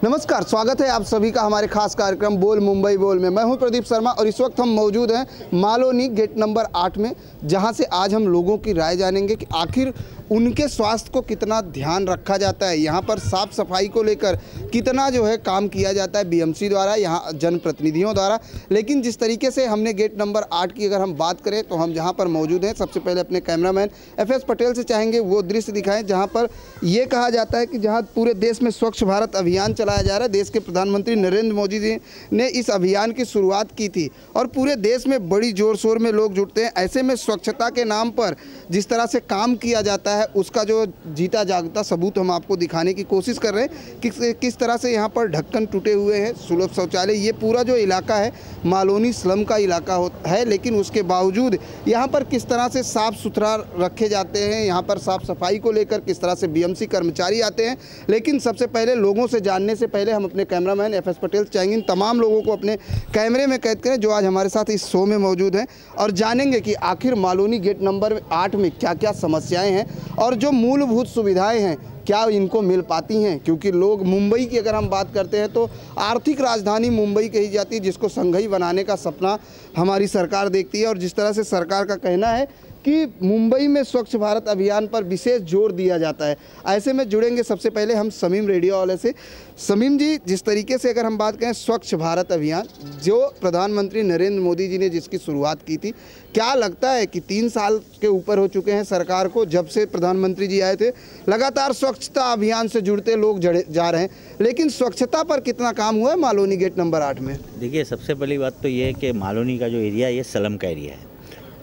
नमस्कार, स्वागत है आप सभी का हमारे खास कार्यक्रम बोल मुंबई बोल में। मैं हूं प्रदीप शर्मा और इस वक्त हम मौजूद हैं मालोनी गेट नंबर 8 में, जहां से आज हम लोगों की राय जानेंगे कि आखिर उनके स्वास्थ्य को कितना ध्यान रखा जाता है, यहाँ पर साफ सफाई को लेकर कितना जो है काम किया जाता है बीएमसी द्वारा, यहाँ जनप्रतिनिधियों द्वारा। लेकिन जिस तरीके से हमने गेट नंबर 8 की अगर हम बात करें तो हम जहाँ पर मौजूद हैं, सबसे पहले अपने कैमरामैन FS पटेल से चाहेंगे वो दृश्य दिखाएं जहाँ पर ये कहा जाता है कि जहाँ पूरे देश में स्वच्छ भारत अभियान चलाया जा रहा है। देश के प्रधानमंत्री नरेंद्र मोदी जी ने इस अभियान की शुरुआत की थी और पूरे देश में बड़ी जोर शोर में लोग जुटते हैं। ऐसे में स्वच्छता के नाम पर जिस तरह से काम किया जाता है उसका जो जीता जागता सबूत हम आपको दिखाने की कोशिश कर रहे हैं कि किस तरह से यहाँ पर ढक्कन टूटे हुए हैं, सुलभ शौचालय। ये पूरा जो इलाका है मालोनी स्लम का इलाका है, लेकिन उसके बावजूद यहाँ पर किस तरह से साफ़ सुथरा रखे जाते हैं, यहाँ पर साफ़ सफाई को लेकर किस तरह से बीएमसी कर्मचारी आते हैं। लेकिन सबसे पहले लोगों से जानने से पहले हम अपने कैमरामैन FS पटेल चाहेंगे इन तमाम लोगों को अपने कैमरे में कैद करें जो आज हमारे साथ इस शो में मौजूद हैं और जानेंगे कि आखिर मालोनी गेट नंबर 8 में क्या क्या समस्याएं हैं और जो मूलभूत सुविधाएं हैं क्या इनको मिल पाती हैं। क्योंकि लोग मुंबई की अगर हम बात करते हैं तो आर्थिक राजधानी मुंबई कही जाती है, जिसको संघई बनाने का सपना हमारी सरकार देखती है और जिस तरह से सरकार का कहना है कि मुंबई में स्वच्छ भारत अभियान पर विशेष जोर दिया जाता है। ऐसे में जुड़ेंगे सबसे पहले हम समीम रेडियो वाले से। समीम जी, जिस तरीके से अगर हम बात करें स्वच्छ भारत अभियान जो प्रधानमंत्री नरेंद्र मोदी जी ने जिसकी शुरुआत की थी, क्या लगता है कि 3 साल के ऊपर हो चुके हैं सरकार को, जब से प्रधानमंत्री जी आए थे लगातार स्वच्छता अभियान से जुड़ते लोग जा रहे हैं, लेकिन स्वच्छता पर कितना काम हुआ है मालोनी गेट नंबर 8 में? देखिए, सबसे पहली बात तो ये है कि मालोनी का जो एरिया है ये स्लम का एरिया है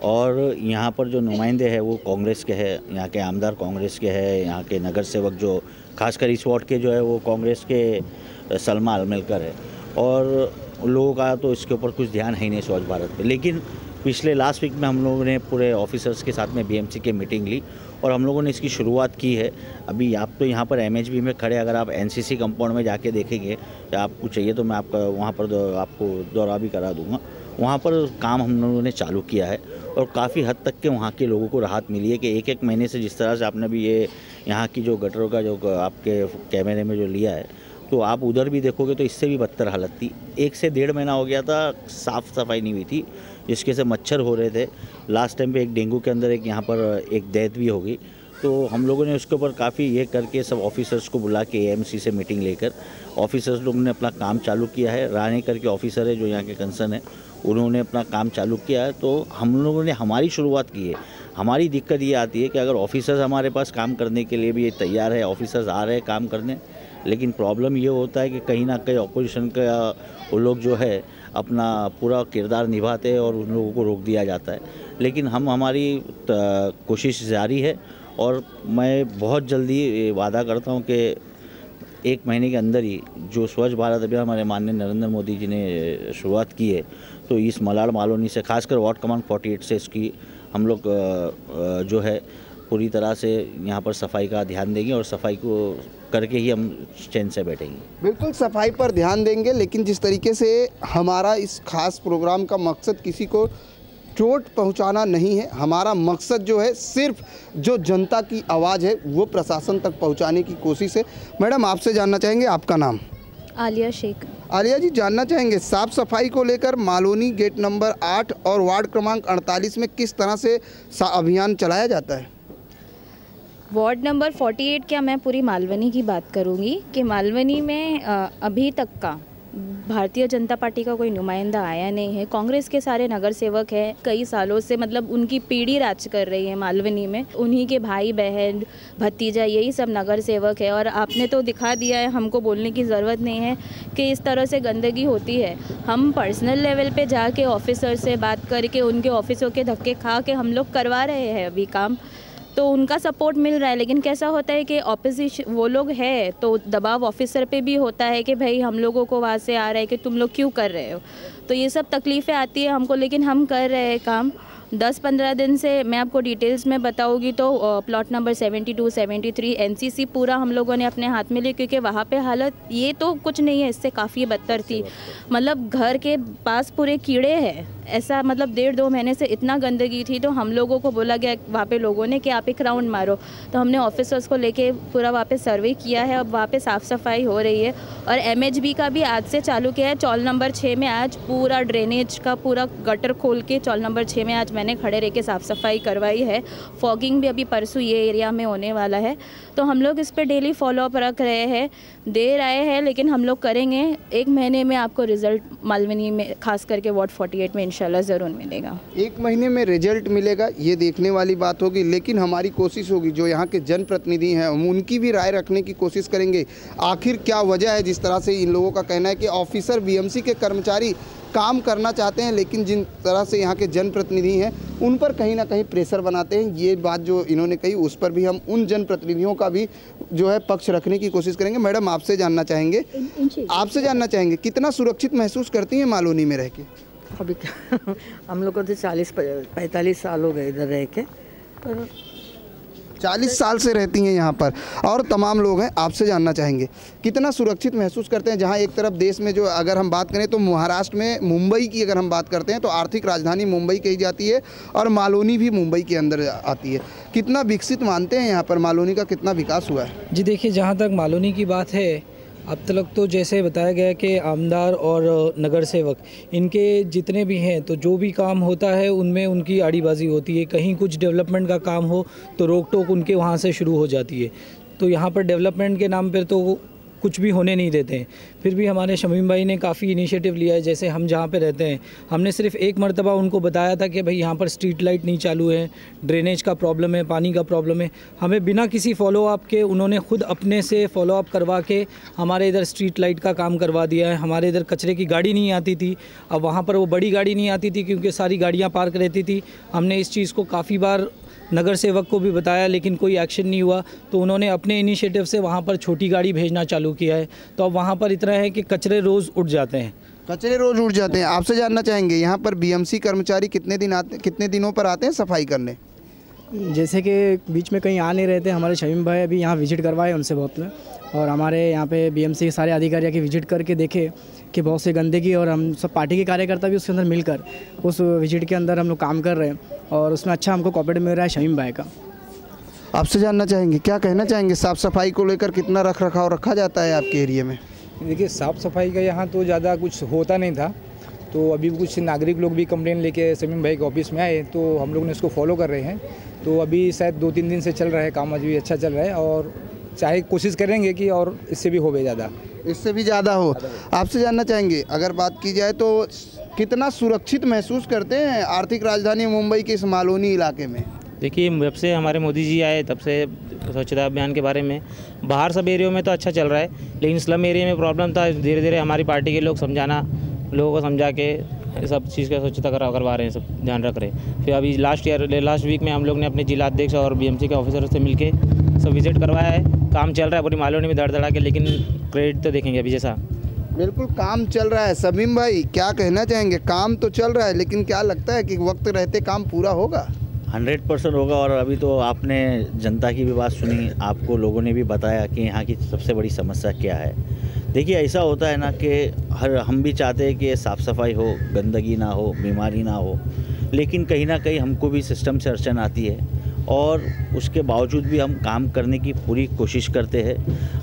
और यहाँ पर जो नुमाइंदे हैं वो कांग्रेस के हैं, यहाँ के आमदार कांग्रेस के हैं, यहाँ के नगर सेवक जो खासकर इस वार्ड के जो है वो कांग्रेस के सलमा अलमेलकर है और लोगों का तो इसके ऊपर कुछ ध्यान है ही नहीं स्वच्छ भारत पे। लेकिन पिछले लास्ट वीक में हम लोगों ने पूरे ऑफिसर्स के साथ में BMC की मीटिंग ली और हम लोगों ने इसकी शुरुआत की है। अभी आप तो यहाँ पर MHB में खड़े, अगर आप NCC कंपाउंड में जाके देखेंगे या आपको चाहिए तो मैं आपका वहाँ पर आपको दौरा भी करा दूँगा। वहाँ पर काम हम लोगों ने चालू किया है और काफ़ी हद तक के वहाँ के लोगों को राहत मिली है कि एक महीने से जिस तरह से आपने भी ये यहाँ की जो गटरों का जो आपके कैमरे में जो लिया है तो आप उधर भी देखोगे तो इससे भी बदतर हालत थी। 1 से 1.5 महीना हो गया था, साफ़ सफाई नहीं हुई थी, जिसके से मच्छर हो रहे थे। लास्ट टाइम पे एक डेंगू के अंदर एक यहाँ पर एक डेथ भी हो गई। तो हम लोगों ने उसके ऊपर काफ़ी ये करके सब ऑफिसर्स को बुला के AMC से मीटिंग लेकर ऑफिसर्स लोगों ने अपना काम चालू किया है। राणे करके ऑफिसर है जो यहाँ के कंसर्न है, उन्होंने अपना काम चालू किया है। तो हम लोगों ने हमारी शुरुआत की है। हमारी दिक्कत ये आती है कि अगर ऑफिसर्स हमारे पास काम करने के लिए भी ये तैयार है, ऑफिसर्स आ रहे हैं काम करने, लेकिन प्रॉब्लम ये होता है कि कहीं ना कहीं ऑपोजिशन का वो लोग जो है अपना पूरा किरदार निभाते हैं और उन लोगों को रोक दिया जाता है। लेकिन हमारी कोशिश जारी है और मैं बहुत जल्दी वादा करता हूँ कि 1 महीने के अंदर ही जो स्वच्छ भारत अभियान हमारे माननीय नरेंद्र मोदी जी ने शुरुआत की है तो इस मलाड मालोनी से खासकर वार्ड क्रमांक 48 से इसकी हम लोग जो है पूरी तरह से यहाँ पर सफाई का ध्यान देंगे और सफाई को करके ही हम चैन से बैठेंगे। बिल्कुल सफाई पर ध्यान देंगे, लेकिन जिस तरीके से हमारा इस खास प्रोग्राम का मकसद किसी को चोट पहुंचाना नहीं है, हमारा मकसद जो है सिर्फ जो जनता की आवाज़ है वो प्रशासन तक पहुंचाने की कोशिश है। मैडम, आपसे जानना चाहेंगे आपका नाम? आलिया शेख। आलिया जी, जानना चाहेंगे साफ़ सफाई को लेकर मालोनी गेट नंबर 8 और वार्ड क्रमांक 48 में किस तरह से अभियान चलाया जाता है? वार्ड नंबर 48 क्या, मैं पूरी मालवनी की बात करूंगी कि मालवनी में अभी तक का भारतीय जनता पार्टी का कोई नुमाइंदा आया नहीं है। कांग्रेस के सारे नगर सेवक हैं, कई सालों से मतलब उनकी पीढ़ी राज कर रही है मालवनी में, उन्हीं के भाई बहन भतीजा यही सब नगर सेवक है। और आपने तो दिखा दिया है, हमको बोलने की ज़रूरत नहीं है कि इस तरह से गंदगी होती है। हम पर्सनल लेवल पे जाके ऑफिसर से बात करके उनके ऑफिसों के धक्के खा के हम लोग करवा रहे हैं अभी काम, तो उनका सपोर्ट मिल रहा है। लेकिन कैसा होता है कि ऑपोजिशन वो लोग है तो दबाव ऑफिसर पे भी होता है कि भाई हम लोगों को वहाँ से आ रहा है कि तुम लोग क्यों कर रहे हो, तो ये सब तकलीफ़ें आती है हमको। लेकिन हम कर रहे हैं काम 10-15 दिन से मैं आपको डिटेल्स में बताऊंगी तो प्लॉट नंबर 72, 73 एनसीसी पूरा हम लोगों ने अपने हाथ में लिया, क्योंकि वहाँ पे हालत ये तो कुछ नहीं है, इससे काफ़ी बदतर थी। मतलब घर के पास पूरे कीड़े हैं, ऐसा मतलब 1.5-2 महीने से इतना गंदगी थी। तो हम लोगों को बोला गया वहाँ पे लोगों ने कि आप एक राउंड मारो, तो हमने ऑफिसर्स को लेके पूरा वहाँ पे सर्वे किया है। अब वहाँ पे साफ़ सफाई हो रही है और एमएचबी का भी आज से चालू किया है। चौल नंबर 6 में आज पूरा ड्रेनेज का पूरा गटर खोल के चौल नंबर 6 में आज मैंने खड़े रह के साफ़ सफाई करवाई है। फॉगिंग भी अभी परसों ये एरिया में होने वाला है, तो हम लोग इस पर डेली फॉलोअप रख रहे हैं। देर आए हैं लेकिन हम लोग करेंगे। 1 महीने में आपको रिजल्ट मालवनी में खास करके वार्ड 48 में इंशाल्लाह ज़रूर मिलेगा। 1 महीने में रिजल्ट मिलेगा, ये देखने वाली बात होगी, लेकिन हमारी कोशिश होगी जो यहाँ के जनप्रतिनिधि हैं उनकी भी राय रखने की कोशिश करेंगे। आखिर क्या वजह है, जिस तरह से इन लोगों का कहना है कि ऑफिसर बीएमसी के कर्मचारी काम करना चाहते हैं, लेकिन जिन तरह से यहाँ के जनप्रतिनिधि हैं उन पर कहीं ना कहीं प्रेशर बनाते हैं। ये बात जो इन्होंने कही उस पर भी हम उन जनप्रतिनिधियों का भी जो है पक्ष रखने की कोशिश करेंगे। मैडम आपसे जानना चाहेंगे कितना सुरक्षित महसूस करती हैं मालोनी में रह के? अभी क्या हम लोग को तो 40-45 साल हो गए इधर रह के, पर 40 साल से रहती हैं यहाँ पर और तमाम लोग हैं। आपसे जानना चाहेंगे कितना सुरक्षित महसूस करते हैं, जहाँ एक तरफ देश में जो अगर हम बात करें तो महाराष्ट्र में मुंबई की अगर हम बात करते हैं तो आर्थिक राजधानी मुंबई कही जाती है और मालोनी भी मुंबई के अंदर आती है। कितना विकसित मानते हैं यहाँ पर, मालोनी का कितना विकास हुआ है? जी देखिए, जहाँ तक मालोनी की बात है, अब तक तो जैसे बताया गया कि आमदार और नगर सेवक इनके जितने भी हैं तो जो भी काम होता है उनमें उनकी आड़ीबाजी होती है। कहीं कुछ डेवलपमेंट का काम हो तो रोक टोक उनके वहाँ से शुरू हो जाती है। तो यहाँ पर डेवलपमेंट के नाम पर तो कुछ भी होने नहीं देते हैं। फिर भी हमारे शमीम भाई ने काफ़ी इनिशिएटिव लिया है। जैसे हम जहाँ पे रहते हैं, हमने सिर्फ एक मरतबा उनको बताया था कि भाई यहाँ पर स्ट्रीट लाइट नहीं चालू है, ड्रेनेज का प्रॉब्लम है, पानी का प्रॉब्लम है। हमें बिना किसी फॉलोअप के उन्होंने खुद अपने से फॉलोअप करवा के हमारे इधर स्ट्रीट लाइट का काम करवा दिया है। हमारे इधर कचरे की गाड़ी नहीं आती थी, अब वहाँ पर वो बड़ी गाड़ी नहीं आती थी क्योंकि सारी गाड़ियाँ पार्क रहती थी। हमने इस चीज़ को काफ़ी बार नगर सेवक को भी बताया लेकिन कोई एक्शन नहीं हुआ, तो उन्होंने अपने इनिशिएटिव से वहाँ पर छोटी गाड़ी भेजना चालू किया है। तो अब वहाँ पर इतना है कि कचरे रोज़ उठ जाते हैं। आपसे जानना चाहेंगे यहाँ पर बीएमसी कर्मचारी कितने दिनों पर आते हैं सफाई करने? जैसे कि बीच में कहीं आ नहीं रहे थे, हमारे शमीम भाई अभी यहाँ विजिट करवाए उनसे बहुत में, और हमारे यहाँ पे बीएमसी के सारे अधिकारी आके विजिट करके देखे कि बहुत सी गंदगी, और हम सब पार्टी के कार्यकर्ता भी उसके अंदर मिलकर उस विजिट के अंदर हम लोग काम कर रहे हैं और उसमें अच्छा हमको कोऑपरेट मिल रहा है शमीम भाई का। आपसे जानना चाहेंगे, क्या कहना चाहेंगे, साफ़ सफाई को लेकर कितना रख रखाव रखा जाता है आपके एरिया में? देखिए, साफ़ सफाई का यहाँ तो ज़्यादा कुछ होता नहीं था, तो अभी कुछ नागरिक लोग भी कंप्लेन लेके शमीम भाई के ऑफिस में आए, तो हम लोग ने इसको फॉलो कर रहे हैं। तो अभी शायद 2-3 दिन से चल रहा है काम, अभी अच्छा चल रहा है और चाहे कोशिश करेंगे कि और इससे भी हो इससे भी ज़्यादा हो। आपसे जानना चाहेंगे, अगर बात की जाए तो कितना सुरक्षित महसूस करते हैं आर्थिक राजधानी मुंबई के इस मालोनी इलाके में? देखिए, जब से हमारे मोदी जी आए तब से स्वच्छता अभियान के बारे में बाहर सब एरियो में तो अच्छा चल रहा है, लेकिन स्लम एरिया में प्रॉब्लम था। धीरे धीरे हमारी पार्टी के लोग लोगों को समझा के सब चीज़ का स्वच्छता करवा रहे हैं, सब ध्यान रख रहे हैं। फिर अभी लास्ट वीक में हम लोग ने अपने जिला अध्यक्ष और बीएमसी के ऑफिसर से मिलके सब विजिट करवाया है। काम चल रहा है पूरी मालोनी में धड़ धड़ा के, लेकिन क्रेडिट तो देखेंगे अभी जैसा। बिल्कुल काम चल रहा है। शमीम भाई क्या कहना चाहेंगे? काम तो चल रहा है लेकिन क्या लगता है कि वक्त रहते काम पूरा होगा? 100% होगा। और अभी तो आपने जनता की भी बात सुनी, आपको लोगों ने भी बताया कि यहाँ की सबसे बड़ी समस्या क्या है। देखिए, ऐसा होता है ना कि हम भी चाहते हैं कि साफ़ सफाई हो, गंदगी ना हो, बीमारी ना हो, लेकिन कहीं ना कहीं हमको भी सिस्टम से अड़चन आती है और उसके बावजूद भी हम काम करने की पूरी कोशिश करते हैं।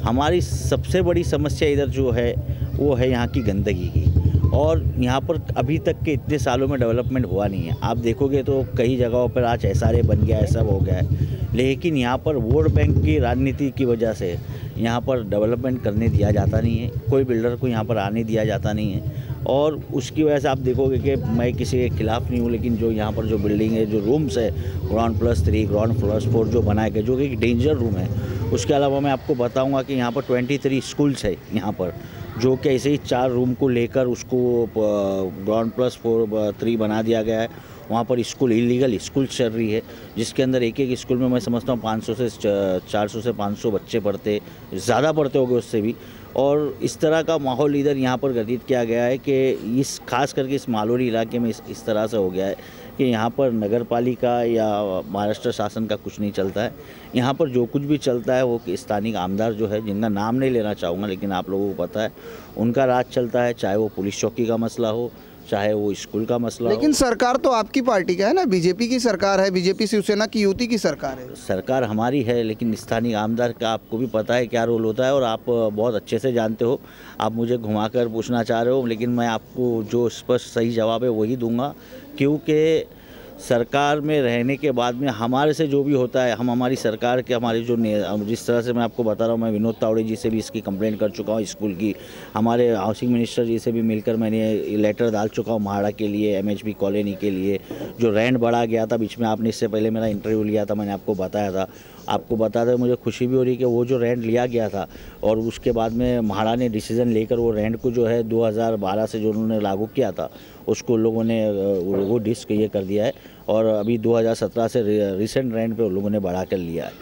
हमारी सबसे बड़ी समस्या इधर जो है वो है यहाँ की गंदगी की, और यहाँ पर अभी तक के इतने सालों में डेवलपमेंट हुआ नहीं है। आप देखोगे तो कई जगहों पर आज SRA बन गया है, सब हो गया है, लेकिन यहाँ पर वोट बैंक की राजनीति की वजह से यहाँ पर डेवलपमेंट करने दिया जाता नहीं है, कोई बिल्डर को यहाँ पर आने दिया जाता नहीं है। और उसकी वजह से आप देखोगे कि मैं किसी के खिलाफ़ नहीं हूँ, लेकिन जो यहाँ पर जो बिल्डिंग है, जो रूम्स है, ग्राउंड +3, ग्राउंड +4 जो बनाए गए, जो कि एक डेंजर रूम है। उसके अलावा मैं आपको बताऊँगा कि यहाँ पर 23 स्कूल्स है यहाँ पर, जो कि ऐसे ही 4 रूम को लेकर उसको ग्राउंड +3 बना दिया गया है। वहाँ पर स्कूल इलीगल स्कूल चल रही है, जिसके अंदर एक स्कूल में मैं समझता हूँ 400 से 500 बच्चे पढ़ते, ज़्यादा पढ़ते होंगे उससे भी। और इस तरह का माहौल इधर यहाँ पर गठित किया गया है कि इस खास करके इस मालोरी इलाके में इस तरह से हो गया है कि यहाँ पर नगर पालिका या महाराष्ट्र शासन का कुछ नहीं चलता है। यहाँ पर जो कुछ भी चलता है वो स्थानीय आमदार जो है, जिनका नाम नहीं लेना चाहूँगा लेकिन आप लोगों को पता है, उनका राज चलता है, चाहे वो पुलिस चौकी का मसला हो, चाहे वो स्कूल का मसला लेकिन हो। सरकार तो आपकी पार्टी का है ना, बीजेपी की सरकार है, बीजेपी शिवसेना की युति की सरकार है। सरकार हमारी है लेकिन स्थानीय आमदार का आपको भी पता है क्या रोल होता है और आप बहुत अच्छे से जानते हो। आप मुझे घुमाकर पूछना चाह रहे हो लेकिन मैं आपको जो स्पष्ट सही जवाब है वही दूंगा, क्योंकि सरकार में रहने के बाद में हमारे से जो भी होता है, हम हमारी सरकार के हमारे जो जिस तरह से मैं आपको बता रहा हूँ, मैं विनोद तावड़े जी से भी इसकी कंप्लेंट कर चुका हूँ स्कूल की, हमारे हाउसिंग मिनिस्टर जी से भी मिलकर मैंने लेटर डाल चुका हूँ महाड़ा के लिए, MHB कॉलोनी के लिए जो रेंट बढ़ा गया था बीच में। आपने इससे पहले मेरा इंटरव्यू लिया था, मैंने आपको बताया था। आपको बताते मुझे खुशी भी हो रही है कि वो जो रेंट लिया गया था और उसके बाद में महाड़ा ने डिसीज़न लेकर वो रेंट को जो है 2012 से जो उन्होंने लागू किया था उसको लोगों ने वो डिस्क ये कर दिया है और अभी 2017 से रिसेंट रेंट पे उन लोगों ने बढ़ा कर लिया है।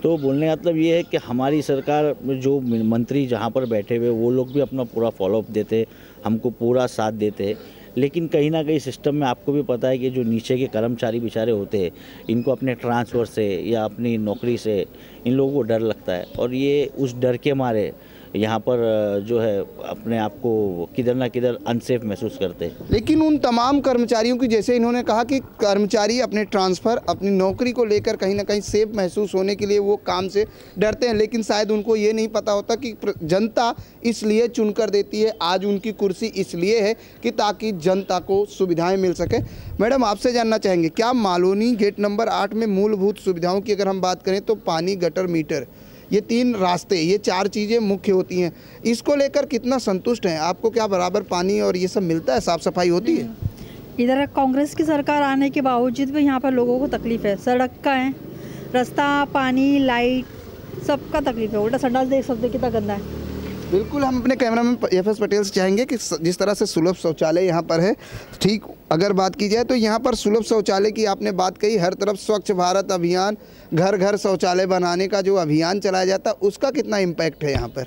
तो बोलने का मतलब ये है कि हमारी सरकार में जो मंत्री जहाँ पर बैठे हुए वो लोग भी अपना पूरा फॉलोअप देते, हमको पूरा साथ देते, लेकिन कहीं ना कहीं सिस्टम में आपको भी पता है कि जो नीचे के कर्मचारी बेचारे होते हैं, इनको अपने ट्रांसफ़र से या अपनी नौकरी से इन लोगों को डर लगता है और ये उस डर के मारे यहाँ पर जो है अपने आप को किधर ना किधर अनसेफ महसूस करते हैं। लेकिन उन तमाम कर्मचारियों की, जैसे इन्होंने कहा कि कर्मचारी अपने ट्रांसफ़र, अपनी नौकरी को लेकर कहीं ना कहीं सेफ महसूस होने के लिए वो काम से डरते हैं, लेकिन शायद उनको ये नहीं पता होता कि जनता इसलिए चुनकर देती है, आज उनकी कुर्सी इसलिए है कि ताकि जनता को सुविधाएं मिल सके। मैडम, आपसे जानना चाहेंगे, क्या मालोनी गेट नंबर 8 में मूलभूत सुविधाओं की अगर हम बात करें तो पानी, गटर, मीटर, ये 3 रास्ते, ये 4 चीज़ें मुख्य होती हैं, इसको लेकर कितना संतुष्ट हैं? आपको क्या बराबर पानी और ये सब मिलता है, साफ़ सफाई होती है? इधर कांग्रेस की सरकार आने के बावजूद भी यहाँ पर लोगों को तकलीफ़ है। सड़क का है, रास्ता, पानी, लाइट, सबका तकलीफ है। उल्टा संडास देख सकते कितना गंदा है। बिल्कुल, हम अपने कैमरामैन FS पटेल से चाहेंगे कि जिस तरह से सुलभ शौचालय यहाँ पर है, ठीक अगर बात की जाए तो यहाँ पर सुलभ शौचालय की आपने बात कही, हर तरफ स्वच्छ भारत अभियान, घर घर शौचालय बनाने का जो अभियान चलाया जाता है उसका कितना इम्पैक्ट है यहाँ पर?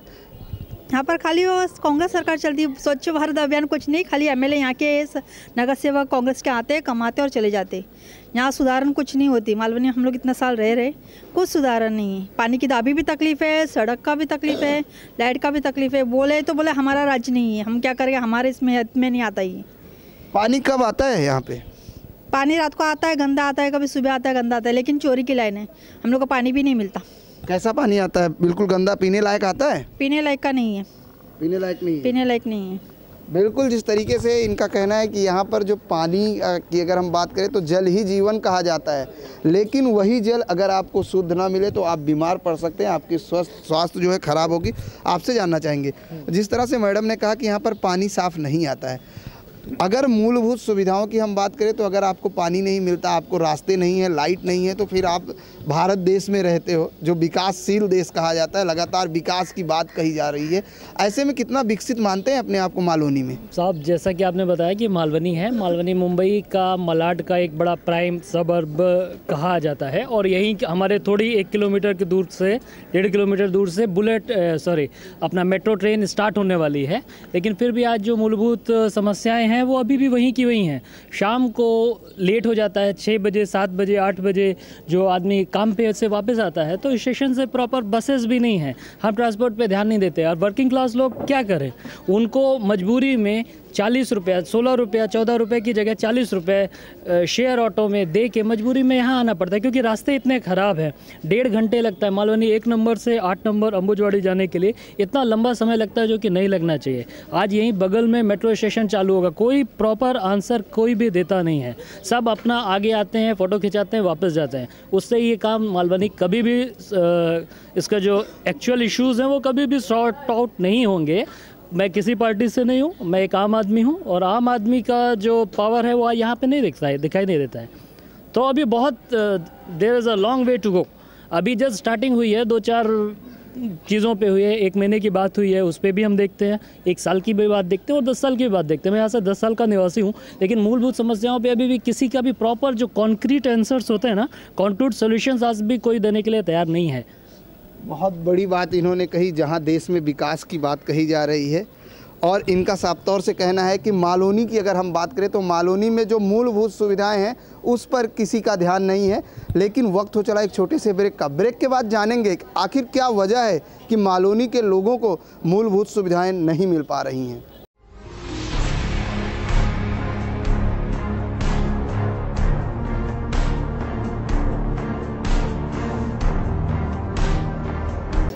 यहाँ पर खाली वो कांग्रेस सरकार चलती है, स्वच्छ भारत अभियान कुछ नहीं, खाली MLA यहाँ के नगर सेवक कांग्रेस के आते, कमाते और चले जाते। यहाँ सुधारण कुछ नहीं होती। मालवनी हम लोग इतना साल रहे कुछ सुधारण नहीं है। पानी की दाबी भी तकलीफ़ है, सड़क का भी तकलीफ़ है, लाइट का भी तकलीफ़ है। बोले तो बोले हमारा राज्य नहीं है, हम क्या करेंगे, हमारे इसमें हद में नहीं आता ही। पानी कब आता है यहाँ पे? पानी रात को आता है, गंदा आता है, कभी सुबह आता है, गंदा आता है, लेकिन चोरी की लाइन है, हम लोग को पानी भी नहीं मिलता। कैसा पानी आता है? बिल्कुल गंदा, पीने लायक आता है? पीने लायक का नहीं है। पीने लायक नहीं है? पीने लायक नहीं है। बिल्कुल, जिस तरीके से इनका कहना है कि यहाँ पर जो पानी की अगर हम बात करें तो जल ही जीवन कहा जाता है, लेकिन वही जल अगर आपको शुद्ध ना मिले तो आप बीमार पड़ सकते हैं, आपकी स्वास्थ्य जो है ख़राब होगी। आपसे जानना चाहेंगे, जिस तरह से मैडम ने कहा कि यहाँ पर पानी साफ़ नहीं आता है, अगर मूलभूत सुविधाओं की हम बात करें तो अगर आपको पानी नहीं मिलता, आपको रास्ते नहीं है, लाइट नहीं है, तो फिर आप भारत देश में रहते हो जो विकासशील देश कहा जाता है, लगातार विकास की बात कही जा रही है, ऐसे में कितना विकसित मानते हैं अपने आप को मालवनी में? साहब, जैसा कि आपने बताया कि मालवनी है, मालवनी मुंबई का मलाड का एक बड़ा प्राइम सबर्ब कहा जाता है और यहीं हमारे थोड़ी 1 किलोमीटर की दूर से 1.5 किलोमीटर दूर से अपना मेट्रो ट्रेन स्टार्ट होने वाली है। लेकिन फिर भी आज जो मूलभूत समस्याएं हैं वो अभी भी वहीं की वहीं हैं। शाम को लेट हो जाता है, 6 बजे, 7 बजे, 8 बजे जो आदमी काम पे से वापस आता है तो स्टेशन से प्रॉपर बसेस भी नहीं हैं। हम ट्रांसपोर्ट पे ध्यान नहीं देते और वर्किंग क्लास लोग क्या करें, उनको मजबूरी में 40 रुपये, 16 रुपये, 14 रुपये की जगह 40 रुपये शेयर ऑटो में दे के मजबूरी में यहाँ आना पड़ता है, क्योंकि रास्ते इतने ख़राब हैं। 1.5 घंटे लगता है मालवनी 1 नंबर से 8 नंबर अंबुजवाड़ी जाने के लिए, इतना लंबा समय लगता है जो कि नहीं लगना चाहिए। आज यहीं बगल में मेट्रो स्टेशन चालू होगा, कोई प्रॉपर आंसर कोई भी देता नहीं है। सब अपना आगे आते हैं, फ़ोटो खिंचाते हैं, वापस जाते हैं। उससे ये काम मालवनी कभी भी इसका जो एक्चुअल इश्यूज़ हैं वो कभी भी सॉर्ट आउट नहीं होंगे। मैं किसी पार्टी से नहीं हूँ, मैं एक आम आदमी हूँ और आम आदमी का जो पावर है वो यहाँ पे नहीं दिखाई नहीं देता है। तो अभी बहुत there is a long way to go. अभी जस्ट स्टार्टिंग हुई है, 2-4 चीज़ों पे हुई है, 1 महीने की बात हुई है, उस पर भी हम देखते हैं, 1 साल की भी बात देखते हैं और 10 साल की भी बात देखते हैं। मैं यहाँ से 10 साल का निवासी हूँ, लेकिन मूलभूत समस्याओं पे अभी भी किसी का भी प्रॉपर जो कॉन्क्रीट आंसर्स होते हैं ना, कॉन्क्रीट सॉल्यूशंस आज भी कोई देने के लिए तैयार नहीं है। बहुत बड़ी बात इन्होंने कही, जहां देश में विकास की बात कही जा रही है। और इनका साफ तौर से कहना है कि मालोनी की अगर हम बात करें तो मालोनी में जो मूलभूत सुविधाएं हैं उस पर किसी का ध्यान नहीं है। लेकिन वक्त हो चला एक छोटे से ब्रेक का। ब्रेक के बाद जानेंगे आखिर क्या वजह है कि मालोनी के लोगों को मूलभूत सुविधाएं नहीं मिल पा रही हैं।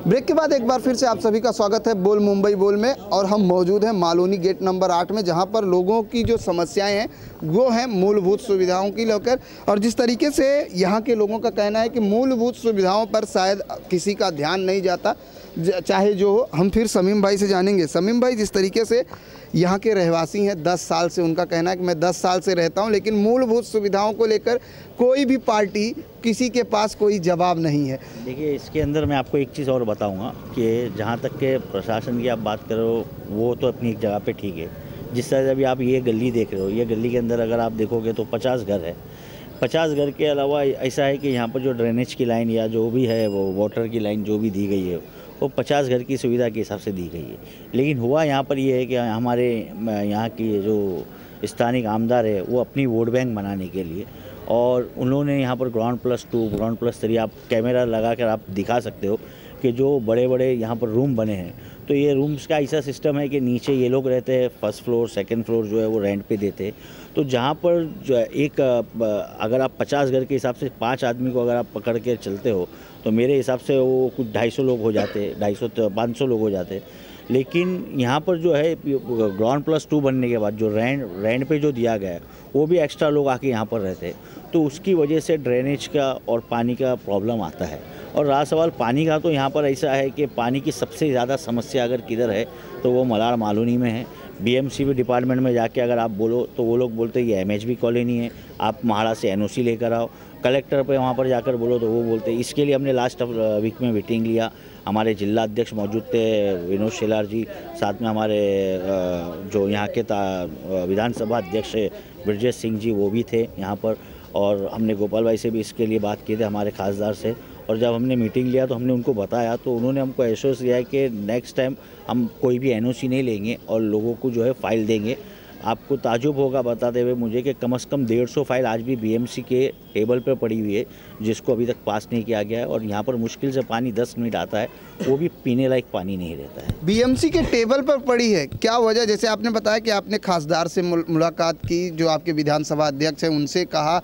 ब्रेक के बाद एक बार फिर से आप सभी का स्वागत है बोल मुंबई बोल में। और हम मौजूद हैं मालोनी गेट नंबर 8 में, जहां पर लोगों की जो समस्याएं हैं वो हैं मूलभूत सुविधाओं की लेकर। और जिस तरीके से यहां के लोगों का कहना है कि मूलभूत सुविधाओं पर शायद किसी का ध्यान नहीं जाता, चाहे जो हो। हम फिर समीम भाई से जानेंगे। समीम भाई, जिस तरीके से यहाँ के रहवासी हैं, 10 साल से उनका कहना है कि मैं 10 साल से रहता हूँ, लेकिन मूलभूत सुविधाओं को लेकर कोई भी पार्टी, किसी के पास कोई जवाब नहीं है। देखिए, इसके अंदर मैं आपको एक चीज़ और बताऊंगा कि जहाँ तक के प्रशासन की आप बात करो वो तो अपनी एक जगह पे ठीक है। जिस तरह अभी आप ये गली देख रहे हो, ये गली के अंदर अगर आप देखोगे तो 50 घर है। 50 घर के अलावा ऐसा है कि यहाँ पर जो ड्रेनेज की लाइन या जो भी है वो वाटर की लाइन जो भी दी गई है वो 50 घर की सुविधा के हिसाब से दी गई है। लेकिन हुआ यहाँ पर ये है कि हमारे यहाँ की जो स्थानिक आमदार है वो अपनी वोट बैंक बनाने के लिए, और उन्होंने यहाँ पर ग्राउंड+2, ग्राउंड+3 आप कैमरा लगा कर आप दिखा सकते हो कि जो बड़े बड़े यहाँ पर रूम बने हैं, तो ये रूम्स का ऐसा सिस्टम है कि नीचे ये लोग रहते हैं, फर्स्ट फ्लोर सेकंड फ्लोर जो है वो रेंट पे देते हैं। तो जहाँ पर जो एक अगर आप 50 घर के हिसाब से 5 आदमी को अगर आप पकड़ के चलते हो तो मेरे हिसाब से वो कुछ 250 लोग हो जाते, 500 लोग हो जाते। लेकिन यहाँ पर जो है ग्राउंड+2 बनने के बाद जो रेंट पे जो दिया गया है वो भी एक्स्ट्रा लोग आके यहाँ पर रहते हैं, तो उसकी वजह से ड्रेनेज का और पानी का प्रॉब्लम आता है। और रहा सवाल पानी का, तो यहाँ पर ऐसा है कि पानी की सबसे ज़्यादा समस्या अगर किधर है तो वो मलाड मालोनी में है। BMC डिपार्टमेंट में जाके अगर आप बोलो तो वो लोग बोलते हैं ये MHB कॉलोनी है, आप महाड़ा से NOC लेकर आओ। कलेक्टर पे वहाँ पर जाकर बोलो तो वो बोलते हैं। इसके लिए हमने लास्ट वीक में मीटिंग लिया, हमारे जिला अध्यक्ष मौजूद थे विनोद शेलार जी, साथ में हमारे जो यहाँ के विधानसभा अध्यक्ष ब्रजेश सिंह जी वो भी थे यहाँ पर, और हमने गोपाल भाई से भी इसके लिए बात की थी, हमारे खासदार से। और जब हमने मीटिंग लिया तो हमने उनको बताया, तो उन्होंने हमको एश्योर दिया है कि नेक्स्ट टाइम हम कोई भी NOC नहीं लेंगे और लोगों को जो है फ़ाइल देंगे। आपको ताजुब होगा बताते हुए मुझे कि कम से कम 150 फाइल आज भी BMC के टेबल पर पड़ी हुई है, जिसको अभी तक पास नहीं किया गया है। और यहाँ पर मुश्किल से पानी 10 मिनट आता है, वो भी पीने लायक पानी नहीं रहता है। BMC के टेबल पर पड़ी है, क्या वजह? जैसे आपने बताया कि आपने खासदार से मुलाकात की, जो आपके विधानसभा अध्यक्ष हैं उनसे कहा,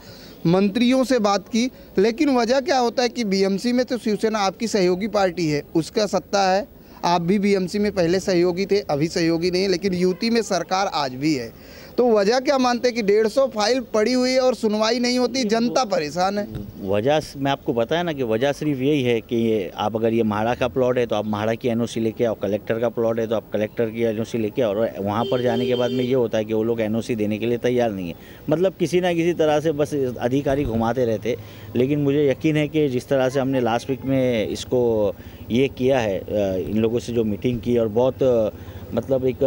मंत्रियों से बात की, लेकिन वजह क्या होता है कि BMC में तो शिवसेना आपकी सहयोगी पार्टी है, उसका सत्ता है। आप भी BMC में पहले सहयोगी थे, अभी सहयोगी नहीं, लेकिन यूटी में सरकार आज भी है। तो वजह क्या मानते हैं कि 150 फाइल पड़ी हुई है और सुनवाई नहीं होती, जनता परेशान है? वजह मैं आपको बताया ना कि वजह सिर्फ यही है कि आप अगर ये महाड़ा का प्लॉट है तो आप महाड़ा की NOC लेके आओ, कलेक्टर का प्लॉट है तो आप कलेक्टर की NOC लेके आओ। और वहाँ पर जाने के बाद में ये होता है कि वो लोग NOC देने के लिए तैयार नहीं है। मतलब किसी ना किसी तरह से बस अधिकारी घुमाते रहते। लेकिन मुझे यकीन है कि जिस तरह से हमने लास्ट वीक में इसको ये किया है, इन लोगों से जो मीटिंग की, और बहुत मतलब एक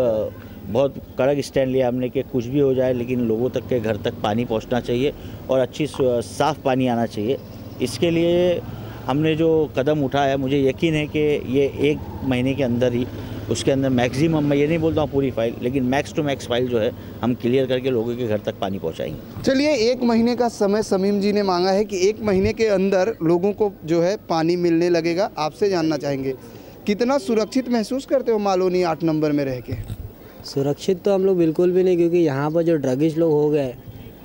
बहुत कड़क स्टैंड लिया हमने कि कुछ भी हो जाए लेकिन लोगों तक के घर तक पानी पहुंचना चाहिए और अच्छी साफ़ पानी आना चाहिए। इसके लिए हमने जो कदम उठाया है, मुझे यकीन है कि ये 1 महीने के अंदर ही, उसके अंदर मैक्सिमम, मैं ये नहीं बोलता हूँ पूरी फाइल, लेकिन मैक्स टू मैक्स फाइल जो है हम क्लियर करके लोगों के घर तक पानी पहुँचाएंगे। चलिए, 1 महीने का समय समीम जी ने मांगा है कि 1 महीने के अंदर लोगों को जो है पानी मिलने लगेगा। आपसे जानना चाहेंगे कितना सुरक्षित महसूस करते हो मालोनी 8 नंबर में रह के? सुरक्षित तो हम लोग बिल्कुल भी नहीं, क्योंकि यहाँ पर जो ड्रगिश लोग हो गए,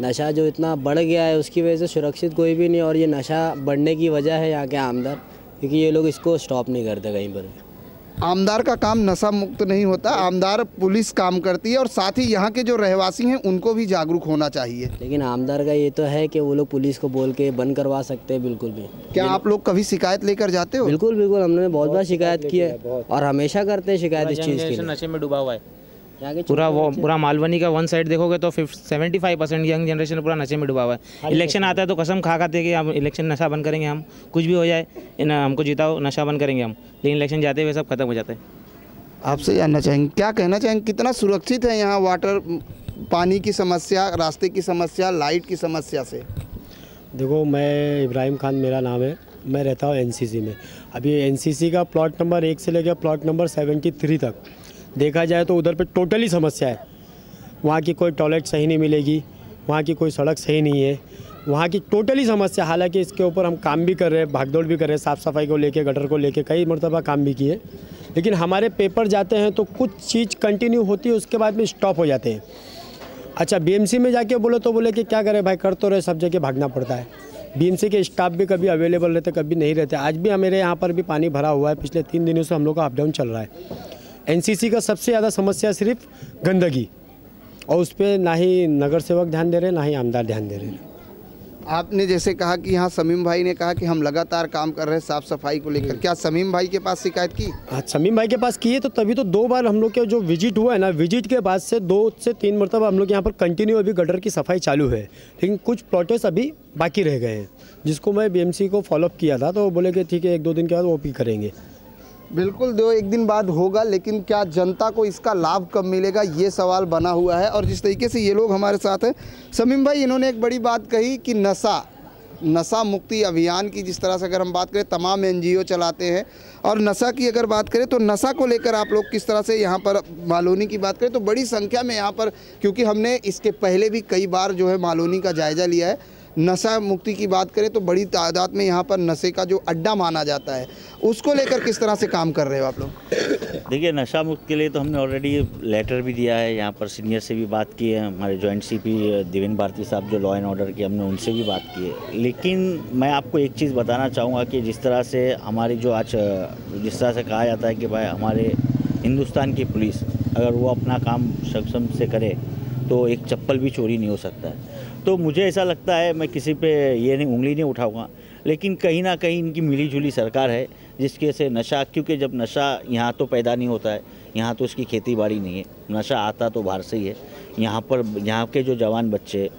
नशा जो इतना बढ़ गया है, उसकी वजह से सुरक्षित कोई भी नहीं। और ये नशा बढ़ने की वजह है यहाँ के आमदार, क्योंकि ये लोग इसको स्टॉप नहीं करते कहीं पर। आमदार का काम नशा मुक्त नहीं होता, आमदार पुलिस काम करती है, और साथ ही यहाँ के जो रहवासी हैं उनको भी जागरूक होना चाहिए। लेकिन आमदार का ये तो है कि वो लोग पुलिस को बोल के बंद करवा सकते हैं। बिल्कुल भी। क्या आप लोग कभी शिकायत लेकर जाते हो? बिल्कुल बिल्कुल, हमने बहुत बार शिकायत की है और हमेशा करते हैं शिकायत इस चीज़ की। नशे में डूबा हुआ है पूरा मालवनी का 1 साइड देखोगे तो 75% यंग जनरेशन पूरा नशे में डूबा हुआ है। इलेक्शन आता है तो कसम खा खाते कि हम इलेक्शन नशा बंद करेंगे, हम कुछ भी हो जाए हमको जिताओ नशा बंद करेंगे हम, लेकिन इलेक्शन जाते हुए सब खत्म हो जाता है। आपसे जानना चाहेंगे, क्या कहना चाहेंगे, कितना सुरक्षित है यहाँ वाटर, पानी की समस्या, रास्ते की समस्या, लाइट की समस्या से? देखो, मैं इब्राहिम खान मेरा नाम है, मैं रहता हूँ NCC में। अभी एनसीसी का प्लॉट नंबर 1 से लेकर प्लॉट नंबर 73 तक देखा जाए तो उधर पे टोटली समस्या है। वहाँ की कोई टॉयलेट सही नहीं मिलेगी, वहाँ की कोई सड़क सही नहीं है, वहाँ की टोटली समस्या। हालांकि इसके ऊपर हम काम भी कर रहे हैं, भागदौड़ भी कर रहे हैं, साफ़ सफाई को लेके, गटर को लेके कई मरतबा काम भी किए, लेकिन हमारे पेपर जाते हैं तो कुछ चीज़ कंटिन्यू होती है, उसके बाद में स्टॉप हो जाते हैं। अच्छा, बीएमसी में जाके बोलो तो बोले कि क्या करें भाई, कर तो रहे, सब जगह भागना पड़ता है। बीएमसी के स्टाफ भी कभी अवेलेबल रहते, कभी नहीं रहते। आज भी मेरे यहाँ पर भी पानी भरा हुआ है, पिछले 3 दिनों से हम लोग का अप डाउन चल रहा है। एनसीसी का सबसे ज़्यादा समस्या सिर्फ गंदगी, और उस पर ना ही नगर सेवक ध्यान दे रहे, ना ही आमदार ध्यान दे रहे हैं। आपने जैसे कहा कि यहाँ समीम भाई ने कहा कि हम लगातार काम कर रहे हैं साफ़ सफाई को लेकर, क्या समीम भाई के पास शिकायत की? हाँ, समीम भाई के पास किए तो तभी तो 2 बार हम लोग के जो विजिट हुआ है ना, विजिट के बाद से 2 से 3 मरतबा हम लोग यहाँ पर कंटिन्यू अभी गटर की सफाई चालू है, लेकिन कुछ प्रोटेस्ट अभी बाकी रह गए हैं, जिसको मैं बीएमसी को फॉलोअप किया था, तो वो बोले कि ठीक है 1-2 दिन के बाद वो भी करेंगे। बिल्कुल 2-1 दिन बाद होगा, लेकिन क्या जनता को इसका लाभ कब मिलेगा, ये सवाल बना हुआ है। और जिस तरीके से ये लोग हमारे साथ हैं, समीम भाई, इन्होंने एक बड़ी बात कही कि नशा मुक्ति अभियान की जिस तरह से अगर हम बात करें, तमाम एनजीओ चलाते हैं, और नशा की अगर बात करें तो नशा को लेकर आप लोग किस तरह से यहाँ पर मालोनी की बात करें तो बड़ी संख्या में यहाँ पर, क्योंकि हमने इसके पहले भी कई बार जो है मालोनी का जायज़ा लिया है, नशा मुक्ति की बात करें तो बड़ी तादाद में यहाँ पर नशे का जो अड्डा माना जाता है, उसको लेकर किस तरह से काम कर रहे हो आप लोग? देखिए, नशा मुक्त के लिए तो हमने ऑलरेडी लेटर भी दिया है, यहाँ पर सीनियर से भी बात की है, हमारे जॉइंट सीपी देवेंद्र भारती साहब जो लॉ एंड ऑर्डर के, हमने उनसे भी बात की है। लेकिन मैं आपको एक चीज़ बताना चाहूँगा कि जिस तरह से हमारी जो आज जिस तरह से कहा जाता है कि भाई हमारे हिंदुस्तान की पुलिस अगर वो अपना काम सक्षम से करे तो एक चप्पल भी चोरी नहीं हो सकता है। तो मुझे ऐसा लगता है, मैं किसी पे ये नहीं उंगली नहीं उठाऊंगा, लेकिन कहीं ना कहीं इनकी मिलीजुली सरकार है जिसके से नशा, क्योंकि जब नशा यहाँ तो पैदा नहीं होता है, यहाँ तो इसकी खेती बाड़ी नहीं है, नशा आता तो बाहर से ही है। यहाँ पर यहाँ के जो जवान बच्चे,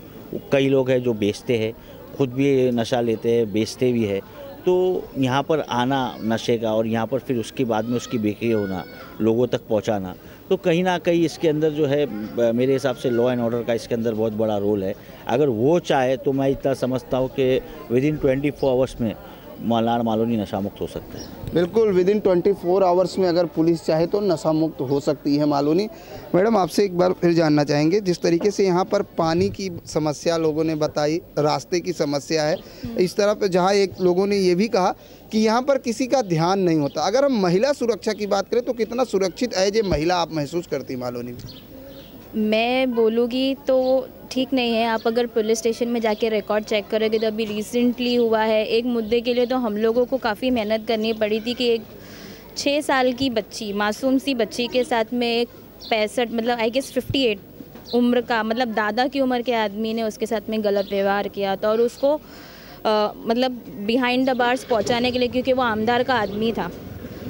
कई लोग हैं जो बेचते हैं, खुद भी नशा लेते हैं, बेचते भी है, तो यहाँ पर आना नशे का और यहाँ पर फिर उसके बाद में उसकी बिक्री होना, लोगों तक पहुँचाना, तो कहीं ना कहीं इसके अंदर जो है मेरे हिसाब से लॉ एंड ऑर्डर का इसके अंदर बहुत बड़ा रोल है। अगर वो चाहे तो मैं इतना समझता हूँ कि विदिन 24 आवर्स में मालाड मालोनी नशा मुक्त हो सकता है। बिल्कुल, विदिन 24 आवर्स में अगर पुलिस चाहे तो नशा मुक्त हो सकती है मालोनी। मैडम, आपसे एक बार फिर जानना चाहेंगे, जिस तरीके से यहाँ पर पानी की समस्या लोगों ने बताई, रास्ते की समस्या है, इस तरफ जहाँ एक लोगों ने ये भी कहा कि यहाँ पर किसी का ध्यान नहीं होता। अगर हम महिला सुरक्षा की बात करें तो कितना सुरक्षित एज ए महिला आप महसूस करती मालोनी में? मैं बोलूँगी तो ठीक नहीं है। आप अगर पुलिस स्टेशन में जाके रिकॉर्ड चेक करोगे तो अभी रिसेंटली हुआ है, एक मुद्दे के लिए तो हम लोगों को काफ़ी मेहनत करनी पड़ी थी कि एक 6 साल की बच्ची, मासूम सी बच्ची के साथ में एक 65 मतलब आई गेस 58 उम्र का, मतलब दादा की उम्र के आदमी ने उसके साथ में गलत व्यवहार किया था, और उसको मतलब बिहाइंड द बार्स पहुंचाने के लिए, क्योंकि वो आमदार का आदमी था,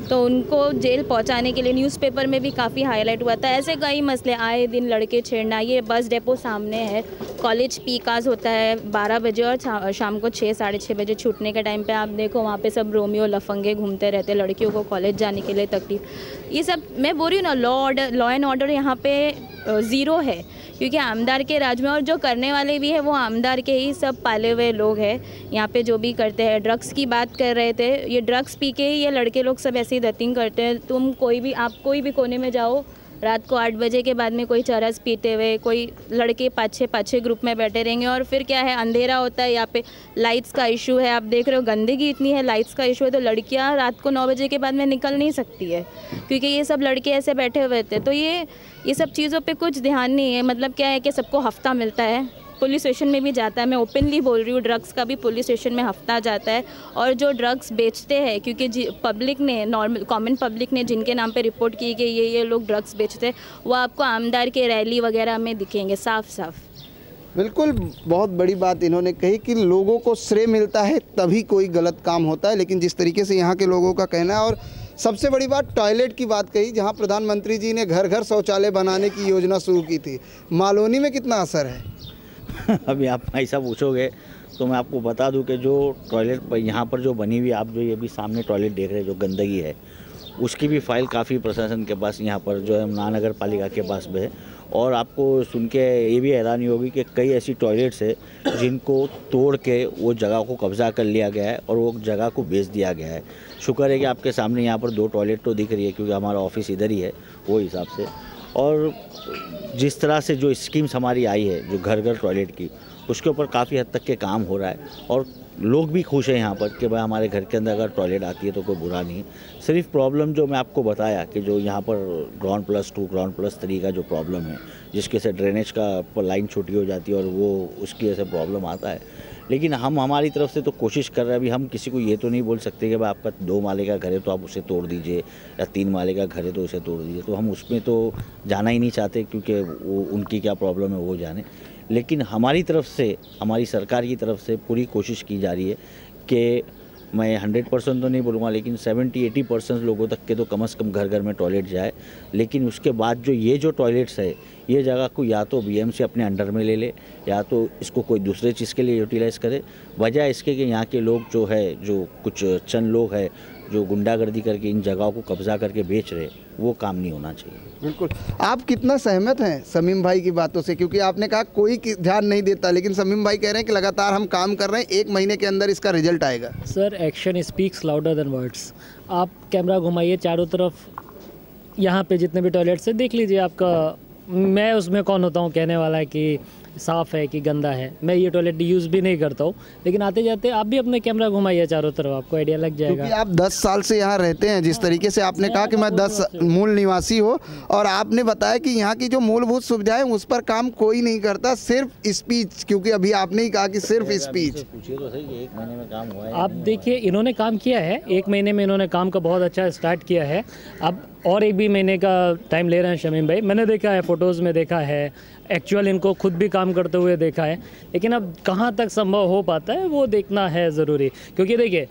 तो उनको जेल पहुंचाने के लिए न्यूज़पेपर में भी काफ़ी हाईलाइट हुआ था। ऐसे कई मसले आए दिन, लड़के छेड़ना, ये बस डिपो सामने है, कॉलेज पीकाज होता है 12 बजे और शाम को 6-6:30 बजे छूटने के टाइम पे आप देखो वहाँ पे सब रोमियो लफंगे घूमते रहते, लड़कियों को कॉलेज जाने के लिए तकलीफ। ये सब मैं बोल रही हूँ ना, लॉ एंड ऑर्डर यहाँ पे ज़ीरो है, क्योंकि आमदार के राज में, और जो करने वाले भी है वो आमदार के ही सब पाले हुए लोग हैं यहाँ पे जो भी करते हैं। ड्रग्स की बात कर रहे थे, ये ड्रग्स पी के ही ये लड़के लोग सब ऐसे ही दतिंग करते हैं। आप कोई भी कोने में जाओ, रात को 8 बजे के बाद में कोई चरस पीते हुए कोई लड़के 5-6 ग्रुप में बैठे रहेंगे, और फिर क्या है, अंधेरा होता है, यहाँ पे लाइट्स का इशू है, आप देख रहे हो गंदगी इतनी है, लाइट्स का इशू है, तो लड़कियाँ रात को 9 बजे के बाद में निकल नहीं सकती है, क्योंकि ये सब लड़के ऐसे बैठे हुए थे। तो ये सब चीज़ों पे कुछ ध्यान नहीं है। मतलब क्या है कि सबको हफ्ता मिलता है, पुलिस स्टेशन में भी जाता है, मैं ओपनली बोल रही हूँ, ड्रग्स का भी पुलिस स्टेशन में हफ्ता जाता है, और जो ड्रग्स बेचते हैं, क्योंकि पब्लिक ने, नॉर्मल कॉमन पब्लिक ने जिनके नाम पे रिपोर्ट की कि ये लोग ड्रग्स बेचते हैं, वो आपको आमदार के रैली वगैरह में दिखेंगे साफ साफ। बिल्कुल, बहुत बड़ी बात इन्होंने कही कि लोगों को श्रेय मिलता है तभी कोई गलत काम होता है, लेकिन जिस तरीके से यहाँ के लोगों का कहना है, और सबसे बड़ी बात टॉयलेट की बात कही, जहाँ प्रधानमंत्री जी ने घर घर शौचालय बनाने की योजना शुरू की थी, मालोनी में कितना असर है? अभी आप ऐसा पूछोगे तो मैं आपको बता दूं कि जो टॉयलेट यहाँ पर जो बनी हुई, आप जो ये भी सामने टॉयलेट देख रहे हैं, जो गंदगी है, उसकी भी फाइल काफ़ी प्रशासन के पास यहाँ पर जो है महानगर पालिका के पास में है। और आपको सुन के ये भी हैरानी होगी कि कई ऐसी टॉयलेट्स है जिनको तोड़ के वो जगह को कब्जा कर लिया गया है और वो जगह को बेच दिया गया है। शुक्र है कि आपके सामने यहाँ पर 2 टॉयलेट तो दिख रही है, क्योंकि हमारा ऑफिस इधर ही है वो हिसाब से। और जिस तरह से जो स्कीम्स हमारी आई है जो घर घर टॉयलेट की, उसके ऊपर काफ़ी हद तक के काम हो रहा है और लोग भी खुश हैं यहाँ पर कि भाई हमारे घर के अंदर अगर टॉयलेट आती है तो कोई बुरा नहीं। सिर्फ प्रॉब्लम जो मैं आपको बताया कि जो यहाँ पर ग्राउंड+2 ग्राउंड+3 का जो प्रॉब्लम है, जिसके से ड्रेनेज का लाइन छोटी हो जाती है और वो उसकी वजह से प्रॉब्लम आता है। लेकिन हम हमारी तरफ से तो कोशिश कर रहे हैं। अभी हम किसी को ये तो नहीं बोल सकते कि भाई आपका 2 माले का घर है तो आप उसे तोड़ दीजिए, या 3 माले का घर है तो उसे तोड़ दीजिए। तो हम उसमें तो जाना ही नहीं चाहते, क्योंकि वो उनकी क्या प्रॉब्लम है वो जाने। लेकिन हमारी तरफ से, हमारी सरकार की तरफ से पूरी कोशिश की जा रही है कि मैं 100% तो नहीं बोलूँगा, लेकिन 70-80% लोगों तक के तो कम से कम घर घर में टॉयलेट जाए। लेकिन उसके बाद जो ये जो टॉयलेट्स है, ये जगह को या तो बीएमसी अपने अंडर में ले ले, या तो इसको कोई दूसरे चीज़ के लिए यूटिलाइज़ करे। वजह इसके कि यहाँ के लोग जो है, जो कुछ चंद लोग हैं जो गुंडागर्दी करके इन जगहों को कब्जा करके बेच रहे, वो काम नहीं होना चाहिए। बिल्कुल। आप कितना सहमत हैं शमीम भाई की बातों से? क्योंकि आपने कहा कोई ध्यान नहीं देता, लेकिन शमीम भाई कह रहे हैं कि लगातार हम काम कर रहे हैं, 1 महीने के अंदर इसका रिजल्ट आएगा। Sir, action speaks louder than words. आप कैमरा घुमाइए चारों तरफ, यहाँ पे जितने भी टॉयलेट्स है देख लीजिए। आपका, मैं उसमें कौन होता हूँ कहने वाला है कि साफ़ है कि गंदा है। मैं ये टॉयलेट यूज़ भी नहीं करता हूँ, लेकिन आते जाते आप भी अपने कैमरा घुमाइए चारों तरफ, आपको आइडिया लग जाएगा। क्योंकि आप 10 साल से यहाँ रहते हैं, जिस तरीके से आपने कहा कि मैं 10 मूल निवासी हो, और आपने बताया कि यहाँ की जो मूलभूत सुविधाएं उस पर काम कोई नहीं करता, सिर्फ स्पीच। क्योंकि अभी आपने ही कहा कि सिर्फ स्पीच। पूछिए तो सही, 1 महीने में काम हुआ है? आप देखिए, इन्होंने काम किया है 1 महीने में, इन्होंने काम का बहुत अच्छा स्टार्ट किया है। अब और 1 भी महीने का टाइम ले रहे हैं शमीम भाई। मैंने देखा है, फ़ोटोज़ में देखा है, एक्चुअल इनको खुद भी काम करते हुए देखा है। लेकिन अब कहाँ तक संभव हो पाता है वो देखना है ज़रूरी। क्योंकि देखिए,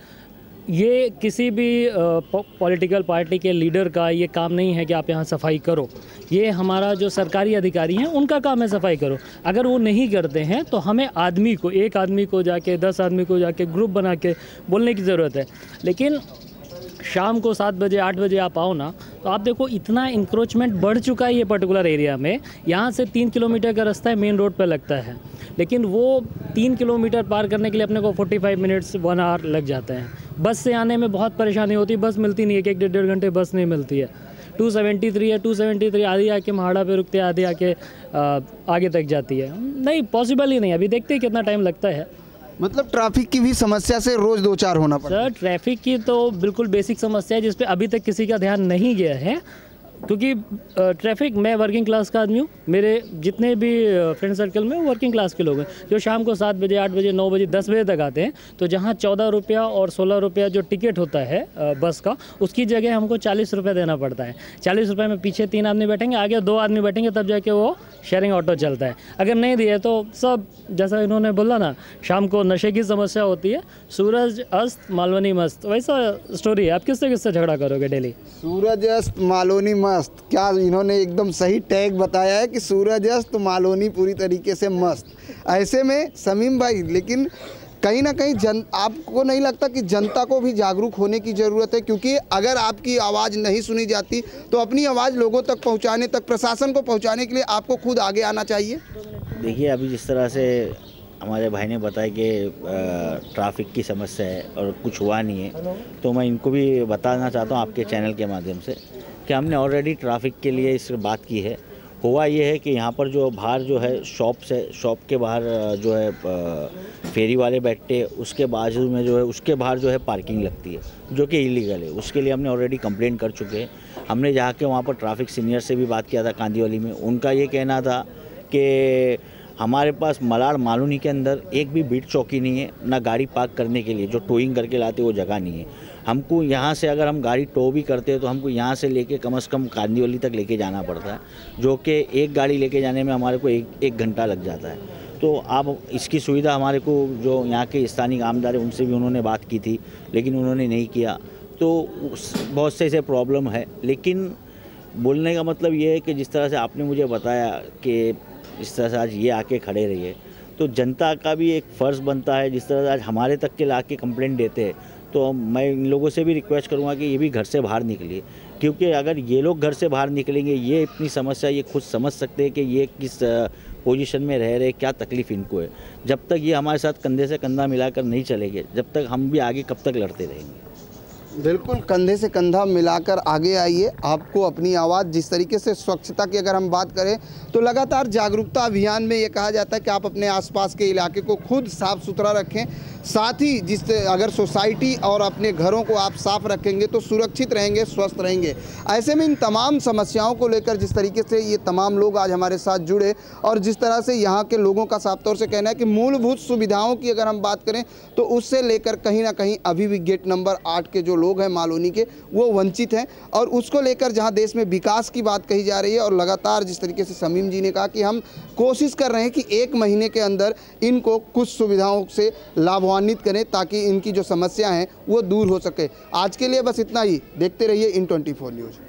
ये किसी भी पॉलिटिकल पार्टी के लीडर का ये काम नहीं है कि आप यहाँ सफाई करो। ये हमारा जो सरकारी अधिकारी हैं उनका काम है सफाई करो। अगर वो नहीं करते हैं तो हमें आदमी को, 1 आदमी को जाके 10 आदमी को जाके ग्रुप बना के बोलने की ज़रूरत है। लेकिन शाम को 7 बजे 8 बजे आप आओ ना, तो आप देखो इतना इंक्रोचमेंट बढ़ चुका है ये पर्टिकुलर एरिया में। यहाँ से 3 किलोमीटर का रास्ता है, मेन रोड पे लगता है, लेकिन वो 3 किलोमीटर पार करने के लिए अपने को 45 मिनट्स 1 आवर लग जाते हैं। बस से आने में बहुत परेशानी होती है, बस मिलती नहीं है, 1-1.5 घंटे बस नहीं मिलती है। 273 है, 273 आधी आके महाड़ा पे रुकते हैं, आधी आके आगे तक जाती है। नहीं, पॉसिबल ही नहीं। अभी देखते हैं कितना टाइम लगता है। मतलब ट्रैफिक की भी समस्या से रोज 2-4 होना पड़ता है? सर, ट्रैफिक की तो बिल्कुल बेसिक समस्या है, जिस पे अभी तक किसी का ध्यान नहीं गया है। क्योंकि ट्रैफिक, मैं वर्किंग क्लास का आदमी हूँ, मेरे जितने भी फ्रेंड सर्कल में वर्किंग क्लास के लोग हैं, जो शाम को 7 बजे 8 बजे 9 बजे 10 बजे तक आते हैं। तो जहाँ 14 रुपया और 16 रुपया जो टिकट होता है बस का, उसकी जगह हमको 40 रुपये देना पड़ता है। 40 रुपये में पीछे 3 आदमी बैठेंगे, आगे 2 आदमी बैठेंगे, तब जाके वो शेयरिंग ऑटो चलता है। अगर नहीं दिए तो सब, जैसा इन्होंने बोला ना, शाम को नशे की समस्या होती है, सूरज अस्त मालवनी मस्त, वैसा स्टोरी है। आप किससे झगड़ा करोगे डेली? सूरज अस्त मालवनी मस्त, क्या इन्होंने एकदम सही टैग बताया है कि सूरज अस्त मालवनी पूरी तरीके से मस्त। ऐसे में शमीम भाई, लेकिन कहीं ना कहीं आपको नहीं लगता कि जनता को भी जागरूक होने की ज़रूरत है? क्योंकि अगर आपकी आवाज़ नहीं सुनी जाती तो अपनी आवाज़ लोगों तक पहुंचाने तक, प्रशासन को पहुंचाने के लिए आपको खुद आगे आना चाहिए। देखिए, अभी जिस तरह से हमारे भाई ने बताया कि ट्रैफिक की समस्या है और कुछ हुआ नहीं है, तो मैं इनको भी बताना चाहता हूँ आपके चैनल के माध्यम से कि हमने ऑलरेडी ट्रैफिक के लिए इस बात की है। हुआ ये है कि यहाँ पर जो बाहर जो है शॉप के बाहर जो है फेरी वाले बैठते हैं, उसके बाजू में जो है उसके बाहर जो है पार्किंग लगती है, जो कि इलीगल है। उसके लिए हमने ऑलरेडी कंप्लेंट कर चुके हैं। हमने जाके वहाँ पर ट्रैफिक सीनियर से भी बात किया था कांदीवली में। उनका ये कहना था कि हमारे पास मलाड मालूनी के अंदर एक भी बीट चौकी नहीं है, ना गाड़ी पार्क करने के लिए जो टोइंग करके लाते वो जगह नहीं है। हमको यहाँ से अगर हम गाड़ी टो भी करते हैं तो हमको यहाँ से लेके कम से कम कांदीवली तक लेके जाना पड़ता है, जो कि एक गाड़ी लेके जाने में हमारे को एक घंटा लग जाता है। तो आप इसकी सुविधा हमारे को, जो यहाँ के स्थानीय आमदार है उनसे भी उन्होंने बात की थी, लेकिन उन्होंने नहीं किया। तो बहुत से ऐसे प्रॉब्लम है। लेकिन बोलने का मतलब ये है कि जिस तरह से आपने मुझे बताया कि इस तरह से आज ये आके खड़े रहिए, तो जनता का भी एक फ़र्ज़ बनता है। जिस तरह से आज हमारे तक के ला के कंप्लेंट देते हैं, तो मैं इन लोगों से भी रिक्वेस्ट करूँगा कि ये भी घर से बाहर निकलिए, क्योंकि अगर ये लोग घर से बाहर निकलेंगे, ये इतनी समस्या ये खुद समझ सकते हैं कि ये किस पोजीशन में रह रहे, क्या तकलीफ़ इनको है। जब तक ये हमारे साथ कंधे से कंधा मिलाकर नहीं चलेंगे, जब तक हम भी आगे कब तक लड़ते रहेंगे। बिल्कुल, कंधे से कंधा मिलाकर आगे आइए। आपको अपनी आवाज़, जिस तरीके से स्वच्छता की अगर हम बात करें तो लगातार जागरूकता अभियान में ये कहा जाता है कि आप अपने आसपास के इलाके को खुद साफ सुथरा रखें, साथ ही अगर सोसाइटी और अपने घरों को आप साफ रखेंगे तो सुरक्षित रहेंगे, स्वस्थ रहेंगे। ऐसे में इन तमाम समस्याओं को लेकर जिस तरीके से ये तमाम लोग आज हमारे साथ जुड़े और जिस तरह से यहाँ के लोगों का साफ तौर से कहना है कि मूलभूत सुविधाओं की अगर हम बात करें तो उससे लेकर कहीं ना कहीं अभी भी गेट नंबर 8 के जो लोग हैं मालोनी के, वो वंचित हैं। और उसको लेकर जहाँ देश में विकास की बात कही जा रही है और लगातार जिस तरीके से शमीम जी ने कहा कि हम कोशिश कर रहे हैं कि 1 महीने के अंदर इनको कुछ सुविधाओं से लाभान्वित करें ताकि इनकी जो समस्या हैं वो दूर हो सके। आज के लिए बस इतना ही। देखते रहिए इन 24 न्यूज़।